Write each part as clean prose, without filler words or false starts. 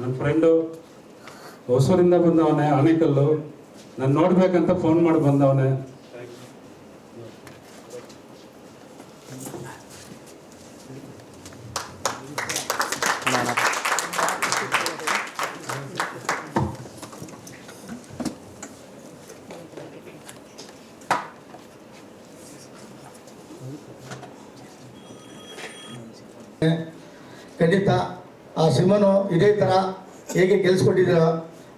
ನನ್ನ ಫ್ರೆಂಡು ಹೊಸೂರಿಂದ ಬಂದವನೇ, ಆನೇಕಲ್ಲು. ನಾನು ನೋಡ್ಬೇಕಂತ ಫೋನ್ ಮಾಡಿ ಬಂದವನೇ. ಖಂಡಿತ ಆ ಸಿನಿಮಾನು ಇದೇ ಥರ ಹೇಗೆ ಗೆಲ್ಸ್ಕೊಟ್ಟಿದ್ದೀರೋ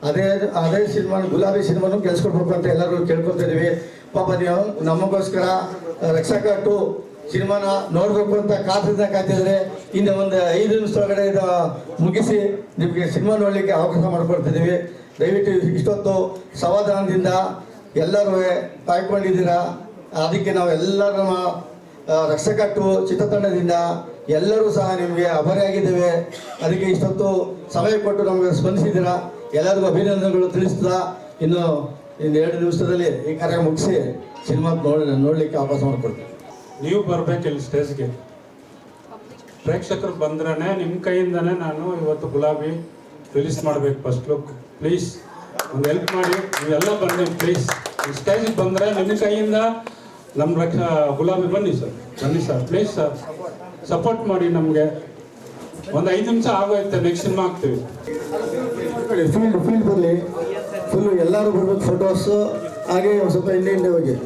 ಅದೇ ಸಿನಿಮಾ ಗುಲಾಬಿ ಸಿನಿಮಾನು ಗೆಲ್ಸ್ಕೊಡ್ಬೇಕು ಅಂತ ಎಲ್ಲರೂ ಕೇಳ್ಕೊತಾ ಇದೀವಿ. ಪಾಪ ನೀವು ನಮಗೋಸ್ಕರ ರಕ್ಷಕ 2 ಸಿನಿಮಾನ ನೋಡಬೇಕು ಅಂತ ಕಾಯ್ತಿದ್ರೆ ಇನ್ನು ಒಂದು 5 ನಿಮಿಷದೊಳಗಡೆ ಇದು ಮುಗಿಸಿ ನಿಮಗೆ ಸಿನಿಮಾ ನೋಡಲಿಕ್ಕೆ ಅವಕಾಶ ಮಾಡಿಕೊಡ್ತಿದ್ದೀವಿ. ದಯವಿಟ್ಟು ಇಷ್ಟೊತ್ತು ಸಮಾಧಾನದಿಂದ ಎಲ್ಲರೂ ಕಾಯ್ಕೊಂಡಿದ್ದೀರಾ. ಅದಕ್ಕೆ ನಾವು ಎಲ್ಲರೂ ರಕ್ಷಕ 2 ಚಿತ್ರತಂಡದಿಂದ ಎಲ್ಲರೂ ಸಹ ನಿಮಗೆ ಆಭಾರಿಯಾಗಿದ್ದೇವೆ. ಅದಕ್ಕೆ ಇಷ್ಟೊತ್ತು ಸಮಯ ಕೊಟ್ಟು ನಮಗೆ ಸ್ಪಂದಿಸಿದ್ದೀರಾ. ಎಲ್ಲರಿಗೂ ಅಭಿನಂದನೆಗಳು ತಿಳಿಸ್ತಾ ಇನ್ನು 2 ನಿಮಿಷದಲ್ಲಿ ಈ ಕಾರ್ಯ ಮುಗಿಸಿ ಸಿನಿಮಾ ನೋಡಲಿಕ್ಕೆ ಅವಕಾಶ ಮಾಡಿಕೊಡ್ತೀವಿ. ನೀವು ಬರ್ಬೇಕಿಲ್ಲ ಸ್ಟೇಜ್ಗೆ. ಪ್ರೇಕ್ಷಕರು ಬಂದ್ರೇ ನಿಮ್ಮ ಕೈಯಿಂದನೇ ನಾನು ಇವತ್ತು ಗುಲಾಬಿ ರಿಲೀಸ್ ಮಾಡಬೇಕು ಫಸ್ಟ್ ಲುಕ್. ಪ್ಲೀಸ್ ಒಂದು ಹೆಲ್ಪ್ ಮಾಡಿ, ನೀವೆಲ್ಲ ಬನ್ನಿ ಪ್ಲೀಸ್. ಸ್ಟೇಜಿಗೆ ಬಂದರೆ ನಿಮ್ಮ ಕೈಯಿಂದ ನಮ್ಮ ಗುಲಾಬಿ ಬನ್ನಿ ಸರ್ ಪ್ಲೀಸ್ ಸರ್, ಸಪೋರ್ಟ್ ಮಾಡಿ ನಮಗೆ. ಒಂದು 5 ನಿಮಿಷ ಆಗೋಯ್ತು, ನೆಕ್ಸ್ಟ್ ಸಿನಿಮಾ ಆಗ್ತೀವಿ. ಫೀಲ್ಡ್ ಬರಲಿ, ಫುಲ್ಲು ಎಲ್ಲರೂ ಬರ್ಬೇಕು. ಫೋಟೋಸ್ ಹಾಗೆ ಒಂದು ಸ್ವಲ್ಪ ಹಿಂದೆ ಹೋಗಿ.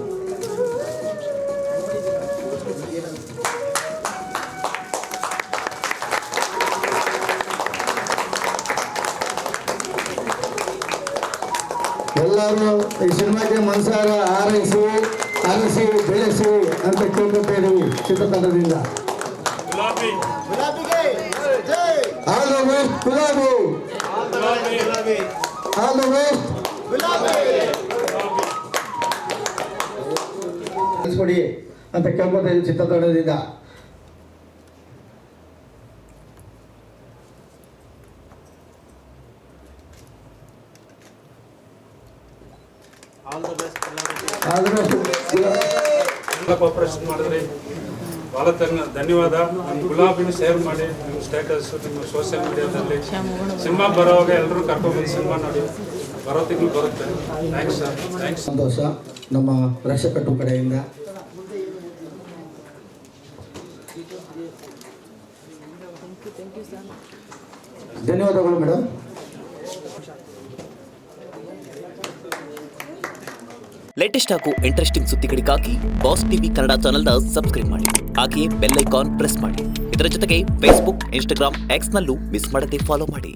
ಎಲ್ಲರೂ ಈ ಸಿನಿಮಾಗೆ ಮನಸಾರ ಆರಿಸಿ ಬೆಳೆಸಿ ಅಂತ ಕೇಳ್ಕೊತಾ ಇದ್ದೀವಿ ಚಿತ್ರತಂಡದಿಂದ. ಆಲ್ ದ ಬೆಸ್ಟ್ ಗುಲಾಬಿ, ಆಲ್ ದ ಬೆಸ್ಟ್ ಕಳಿಸ್ಕೊಡಿ ಅಂತ ಕೇಳ್ಕೊತಾ ಇದ್ದೀವಿ ಚಿತ್ರತಂಡದಿಂದ. ಕೋಆಪರೇಷನ್ ಮಾಡಿದ್ರಿ, ಭಾಳ ಧನ್ಯವಾದ. ನಿಮ್ಮ ಗುಲಾಬಿನ ಶೇರ್ ಮಾಡಿ ನಿಮ್ಮ ಸ್ಟೇಟಸ್, ನಿಮ್ಮ ಸೋಷಿಯಲ್ ಮೀಡಿಯಾದಲ್ಲಿ. ಸಿನಿಮಾ ಬರೋವಾಗ ಎಲ್ಲರೂ ಕರ್ಕೊಂಡ್ಬಂದು ಸಿನಿಮಾ ನೋಡಿ, ಬರೋ ತಿಂಗಳು ಬರುತ್ತೆ. Thanks sir, thanks. ಸಂತೋಷ ನಮ್ಮ ರಕ್ಷಕ 2 ಕಡೆಯಿಂದ. ಧನ್ಯವಾದಗಳು ಮೇಡಮ್. ಲೇಟೆಸ್ಟ್ ಹಾಗೂ ಇಂಟ್ರೆಸ್ಟಿಂಗ್ ಸುದ್ದಿಗಳಿಗಾಗಿ ಬಾಸ್ ಟಿವಿ ಕನ್ನಡ ಚಾನೆಲ್ನ ಸಬ್ಸ್ಕ್ರೈಬ್ ಮಾಡಿ. ಹಾಗೆಯೇ ಬೆಲ್ ಐಕಾನ್ ಪ್ರೆಸ್ ಮಾಡಿ. ಇದರ ಜೊತೆಗೆ ಫೇಸ್ಬುಕ್, ಇನ್ಸ್ಟಾಗ್ರಾಮ್, ಎಕ್ಸ್ನಲ್ಲೂ ಮಿಸ್ ಮಾಡದೆ ಫಾಲೋ ಮಾಡಿ.